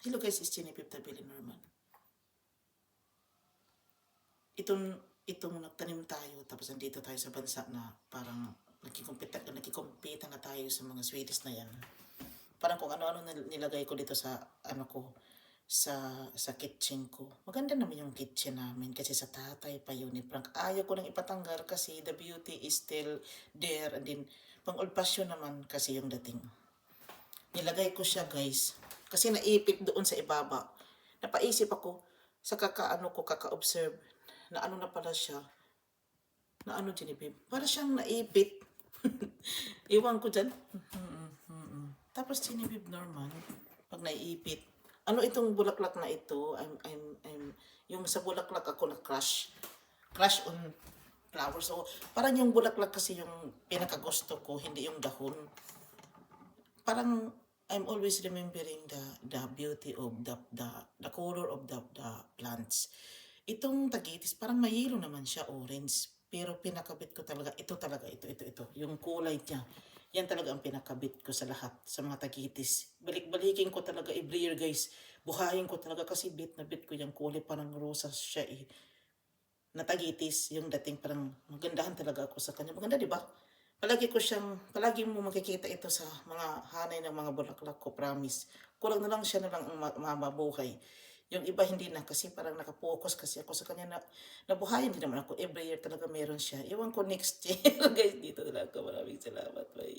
Hello guys, it's Jenny Piptabili Norman. Itong nagtanim tayo, tapos nandito tayo sa bansa na parang nakikumpita na tayo sa mga Swedish na yan. Parang kung ano-ano nilagay ko dito sa ano ko, sa kitchen ko. Maganda naman yung kitchen namin kasi sa tatay pa yun. Frank, ayaw ko nang ipatanggal kasi the beauty is still there. And then, pang old fashion naman kasi yung dating. Nilagay ko siya guys, kasi naipit doon sa ibaba. Napaisip ako, sa kaka-observe, na ano na pala siya, na ano Genevieve, para siyang naipit. Iwan ko dyan. Tapos Genevieve Norman, pag naiipit, ano itong bulaklak na ito, yung sa bulaklak ako na crush on flowers. So, parang yung bulaklak kasi yung pinakagusto ko, hindi yung dahon. Parang I'm always remembering the beauty of the color of the plants. Itong tagitis, parang may yellow naman siya, orange. Pero pinakabit ko talaga, ito talaga, ito. Yung kulay niya, yan talaga ang pinakabit ko sa lahat, sa mga tagitis. Balik-balikin ko talaga every year guys. Buhayin ko talaga kasi bit na bit ko yung kulay, parang rosas siya eh. Na tagitis, yung dating parang magandahan talaga ako sa kanya. Maganda, di ba? Palagi mo makikita ito sa mga hanay ng mga bulaklak ko, promise. Kulang na lang siya na lang mabuhay. Yung iba hindi na kasi parang nakapokus kasi ako sa kanya na nabuhayan din naman ako. Every year talaga meron siya. Iwan ko next year guys, dito talaga. Maraming salamat. Bye.